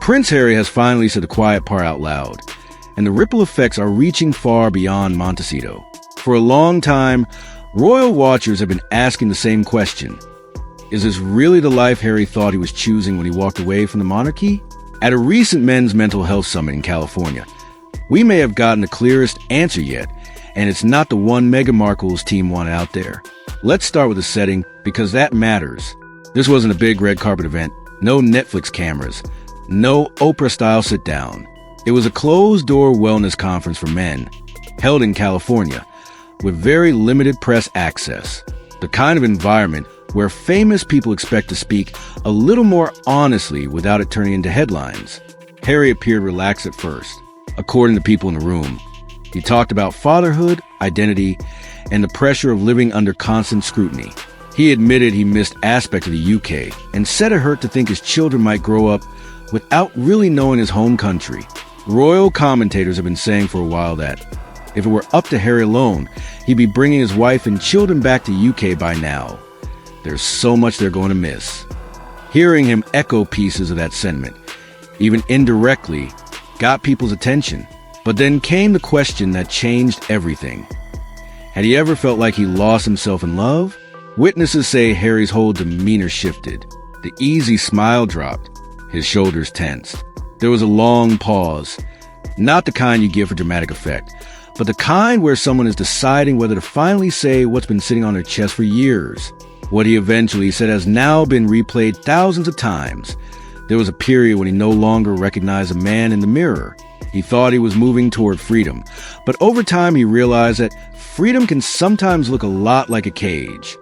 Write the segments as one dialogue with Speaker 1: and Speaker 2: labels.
Speaker 1: Prince Harry has finally said the quiet part out loud, and the ripple effects are reaching far beyond Montecito. For a long time, royal watchers have been asking the same question. Is this really the life Harry thought he was choosing when he walked away from the monarchy? At a recent men's mental health summit in California, we may have gotten the clearest answer yet, and it's not the one Meghan Markle's team wanted out there. Let's start with the setting, because that matters. This wasn't a big red carpet event, no Netflix cameras, no Oprah-style sit-down. It was a closed-door wellness conference for men, held in California, with very limited press access. The kind of environment where famous people expect to speak a little more honestly without it turning into headlines. Harry appeared relaxed at first, according to people in the room. He talked about fatherhood, identity, and the pressure of living under constant scrutiny. He admitted he missed aspects of the UK and said it hurt to think his children might grow up without really knowing his home country. Royal commentators have been saying for a while that if it were up to Harry alone, he'd be bringing his wife and children back to UK by now. There's so much they're going to miss. Hearing him echo pieces of that sentiment, even indirectly, got people's attention. But then came the question that changed everything. Had he ever felt like he lost himself in love? Witnesses say Harry's whole demeanor shifted. The easy smile dropped. His shoulders tensed. There was a long pause. Not the kind you give for dramatic effect, but the kind where someone is deciding whether to finally say what's been sitting on their chest for years. What he eventually said has now been replayed thousands of times. There was a period when he no longer recognized a man in the mirror. He thought he was moving toward freedom, but over time he realized that freedom can sometimes look a lot like a cage.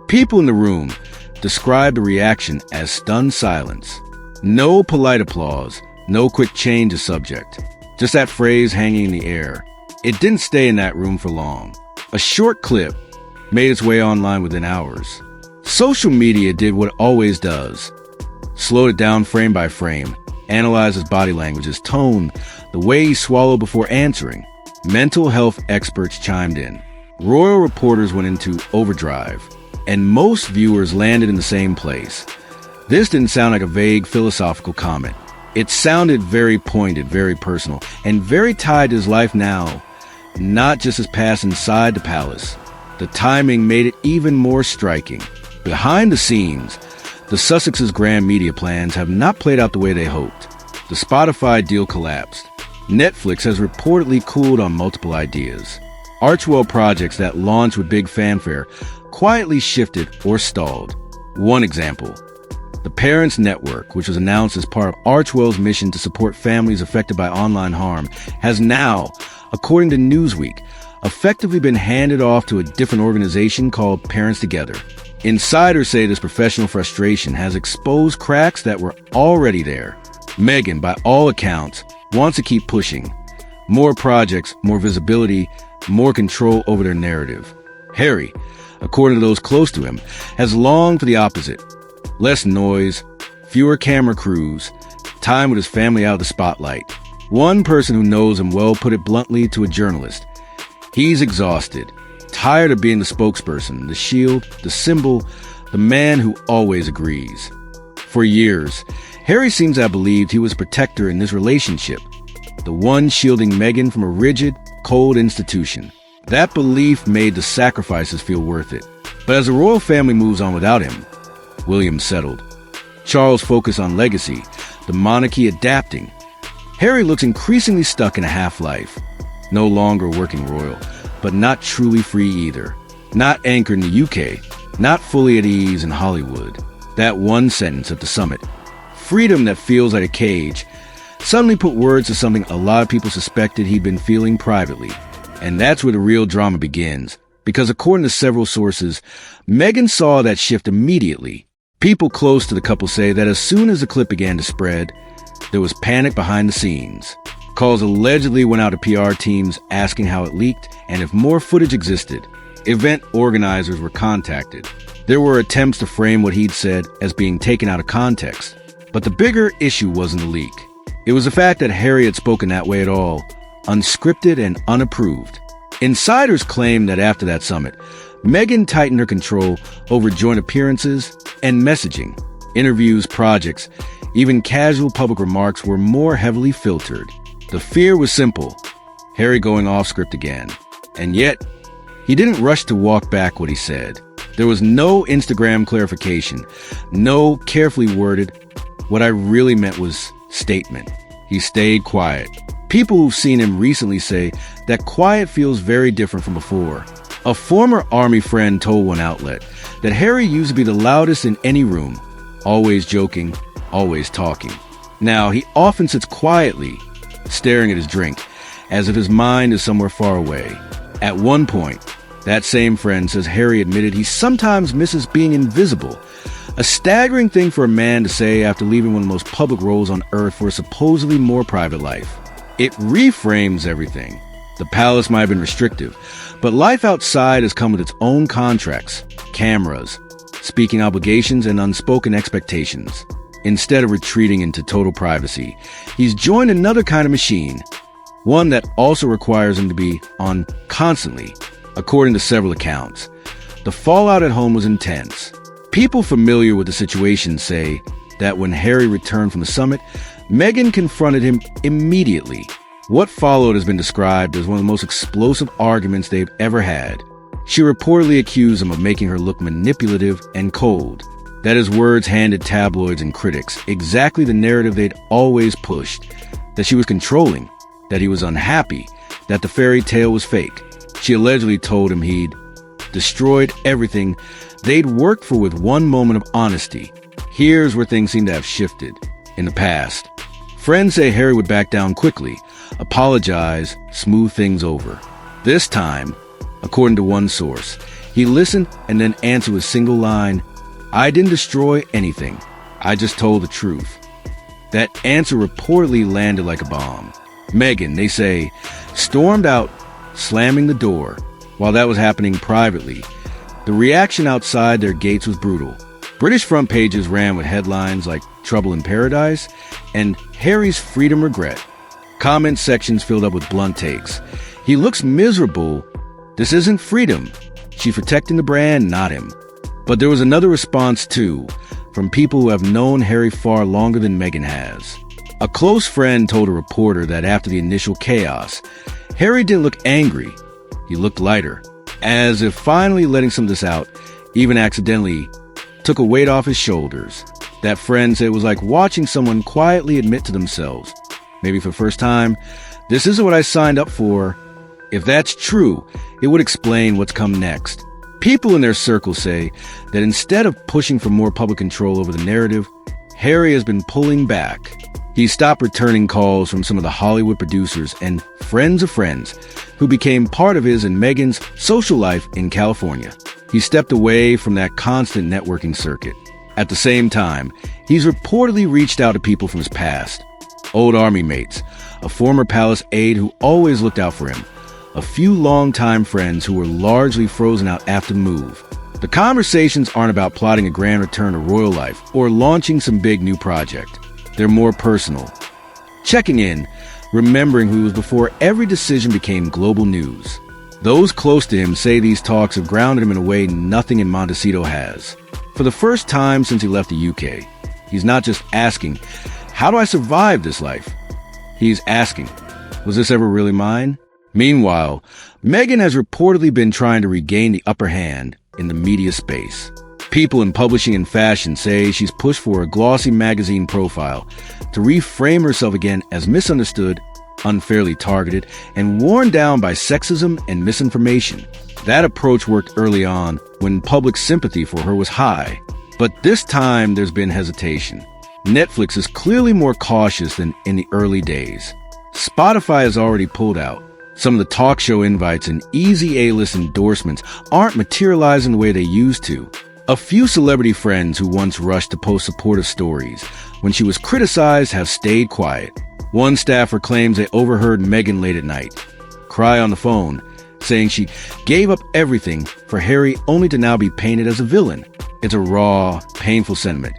Speaker 1: People in the room described the reaction as stunned silence. No polite applause, no quick change of subject. Just that phrase hanging in the air. It didn't stay in that room for long. A short clip made its way online within hours. Social media did what it always does. Slowed it down frame by frame, analyzed his body language, his tone, the way he swallowed before answering. Mental health experts chimed in. Royal reporters went into overdrive, and most viewers landed in the same place. This didn't sound like a vague philosophical comment. It sounded very pointed, very personal, and very tied to his life now, not just his past inside the palace. The timing made it even more striking. Behind the scenes, the Sussex's grand media plans have not played out the way they hoped. The Spotify deal collapsed. Netflix has reportedly cooled on multiple ideas. Archewell projects that launched with big fanfare quietly shifted or stalled. One example, the Parents Network, which was announced as part of Archewell's mission to support families affected by online harm, has now, according to Newsweek, effectively been handed off to a different organization called Parents Together. Insiders say this professional frustration has exposed cracks that were already there. Meghan, by all accounts, wants to keep pushing. More projects, more visibility, more control over their narrative. Harry, according to those close to him, has longed for the opposite. Less noise, fewer camera crews, time with his family out of the spotlight. One person who knows him well put it bluntly to a journalist. He's exhausted, tired of being the spokesperson, the shield, the symbol, the man who always agrees. For years, Harry seems to have believed he was a protector in this relationship, the one shielding Meghan from a rigid, cold institution. That belief made the sacrifices feel worth it. But as the royal family moves on without him, William settled. Charles focused on legacy, the monarchy adapting. Harry looks increasingly stuck in a half-life. No longer working royal, but not truly free either. Not anchored in the UK, not fully at ease in Hollywood. That one sentence at the summit, freedom that feels like a cage, suddenly put words to something a lot of people suspected he'd been feeling privately. And that's where the real drama begins. Because according to several sources, Meghan saw that shift immediately. People close to the couple say that as soon as the clip began to spread, there was panic behind the scenes. Calls allegedly went out to PR teams asking how it leaked and if more footage existed. Event organizers were contacted. There were attempts to frame what he'd said as being taken out of context. But the bigger issue wasn't the leak. It was the fact that Harry had spoken that way at all, unscripted and unapproved. Insiders claim that after that summit, Meghan tightened her control over joint appearances and messaging, interviews, projects, Even casual public remarks were more heavily filtered. The fear was simple: Harry going off script again. And yet, he didn't rush to walk back what he said. There was no Instagram clarification, no carefully worded, "what I really meant was" statement. He stayed quiet. People who've seen him recently say that quiet feels very different from before. A former Army friend told one outlet that Harry used to be the loudest in any room, always joking, always talking. Now, he often sits quietly, staring at his drink, as if his mind is somewhere far away. At one point, that same friend says Harry admitted he sometimes misses being invisible, a staggering thing for a man to say after leaving one of the most public roles on Earth for a supposedly more private life. It reframes everything. The palace might have been restrictive, but life outside has come with its own contracts, cameras, speaking obligations, and unspoken expectations. Instead of retreating into total privacy, he's joined another kind of machine, one that also requires him to be on constantly, according to several accounts. The fallout at home was intense. People familiar with the situation say that when Harry returned from the summit, Meghan confronted him immediately. What followed has been described as one of the most explosive arguments they've ever had. She reportedly accused him of making her look manipulative and cold, that his words handed tabloids and critics exactly the narrative they'd always pushed, that she was controlling, that he was unhappy, that the fairy tale was fake. She allegedly told him he'd destroyed everything they'd worked for with one moment of honesty. Here's where things seem to have shifted. In the past, friends say Harry would back down quickly, apologize, smooth things over. This time, according to one source, he listened and then answered with a single line, "I didn't destroy anything. I just told the truth." That answer reportedly landed like a bomb. Meghan, they say, stormed out, slamming the door. While that was happening privately, the reaction outside their gates was brutal. British front pages ran with headlines like "Trouble in Paradise" and "Harry's Freedom Regret." Comment sections filled up with blunt takes. "He looks miserable. This isn't freedom. She's protecting the brand, not him." But there was another response too, from people who have known Harry far longer than Meghan has. A close friend told a reporter that after the initial chaos, Harry didn't look angry. He looked lighter, as if finally letting some of this out, even accidentally, took a weight off his shoulders. That friend said it was like watching someone quietly admit to themselves, maybe for the first time, "This isn't what I signed up for." If that's true, it would explain what's come next. People in their circle say that instead of pushing for more public control over the narrative, Harry has been pulling back. He stopped returning calls from some of the Hollywood producers and friends of friends who became part of his and Meghan's social life in California. He stepped away from that constant networking circuit. At the same time, he's reportedly reached out to people from his past. Old army mates, a former palace aide who always looked out for him, a few longtime friends who were largely frozen out after the move. The conversations aren't about plotting a grand return to royal life or launching some big new project. They're more personal. Checking in, remembering who he was before every decision became global news. Those close to him say these talks have grounded him in a way nothing in Montecito has. For the first time since he left the UK, he's not just asking, "How do I survive this life?" He's asking, "Was this ever really mine?" Meanwhile, Meghan has reportedly been trying to regain the upper hand in the media space. People in publishing and fashion say she's pushed for a glossy magazine profile to reframe herself again as misunderstood, unfairly targeted, and worn down by sexism and misinformation. That approach worked early on when public sympathy for her was high. But this time there's been hesitation. Netflix is clearly more cautious than in the early days. Spotify has already pulled out. Some of the talk show invites and easy A-list endorsements aren't materializing the way they used to. A few celebrity friends who once rushed to post supportive stories when she was criticized have stayed quiet. One staffer claims they overheard Meghan late at night cry on the phone, saying she gave up everything for Harry only to now be painted as a villain. It's a raw, painful sentiment,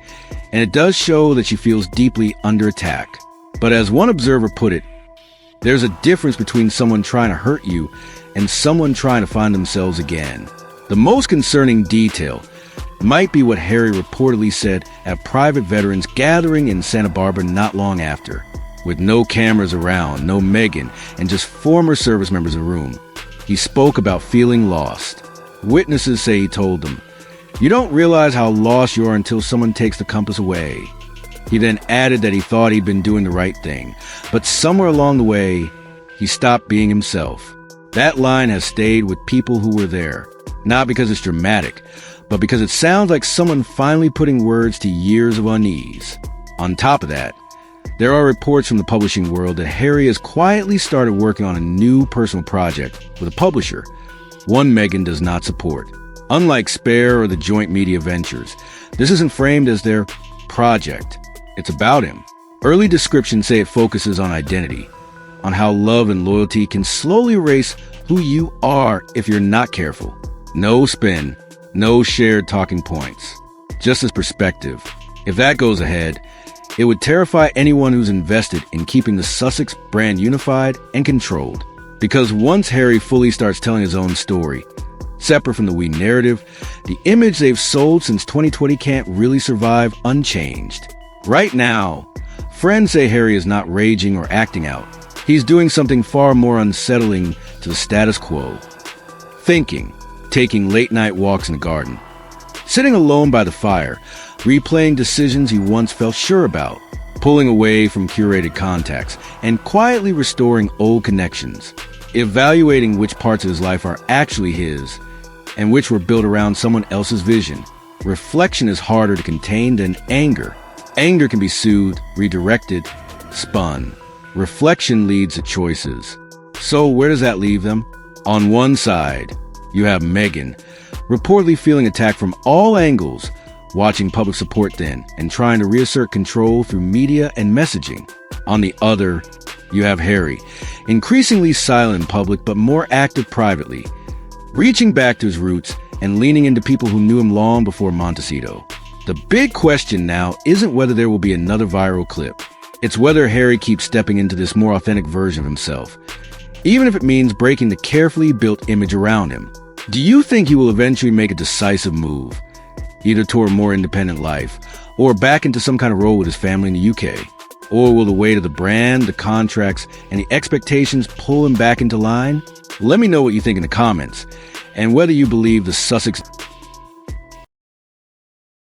Speaker 1: and it does show that she feels deeply under attack. But as one observer put it, there's a difference between someone trying to hurt you and someone trying to find themselves again. The most concerning detail, might be what Harry reportedly said at a private veterans gathering in Santa Barbara not long after. With no cameras around, no Meghan, and just former service members in the room, he spoke about feeling lost. Witnesses say he told them, "You don't realize how lost you are until someone takes the compass away." He then added that he thought he'd been doing the right thing, but somewhere along the way, he stopped being himself. That line has stayed with people who were there, not because it's dramatic, but because it sounds like someone finally putting words to years of unease. On top of that, there are reports from the publishing world that Harry has quietly started working on a new personal project with a publisher, one Meghan does not support. Unlike Spare or the joint media ventures, this isn't framed as their project. It's about him. Early descriptions say it focuses on identity, on how love and loyalty can slowly erase who you are if you're not careful. No spin, no shared talking points, just as perspective. If that goes ahead, it would terrify anyone who's invested in keeping the Sussex brand unified and controlled. Because once Harry fully starts telling his own story, separate from the we narrative, the image they've sold since 2020 can't really survive unchanged. Right now, friends say Harry is not raging or acting out. He's doing something far more unsettling to the status quo. Thinking, taking late-night walks in the garden, sitting alone by the fire, replaying decisions he once felt sure about, pulling away from curated contacts, and quietly restoring old connections, evaluating which parts of his life are actually his and which were built around someone else's vision. Reflection is harder to contain than anger. Anger can be soothed, redirected, spun. Reflection leads to choices. So where does that leave them? On one side, you have Meghan, reportedly feeling attacked from all angles, watching public support then, and trying to reassert control through media and messaging. On the other, you have Harry, increasingly silent in public but more active privately, reaching back to his roots and leaning into people who knew him long before Montecito. The big question now isn't whether there will be another viral clip. It's whether Harry keeps stepping into this more authentic version of himself, even if it means breaking the carefully built image around him. Do you think he will eventually make a decisive move, either toward a more independent life, or back into some kind of role with his family in the UK? Or will the weight of the brand, the contracts, and the expectations pull him back into line? Let me know what you think in the comments, and whether you believe the Sussex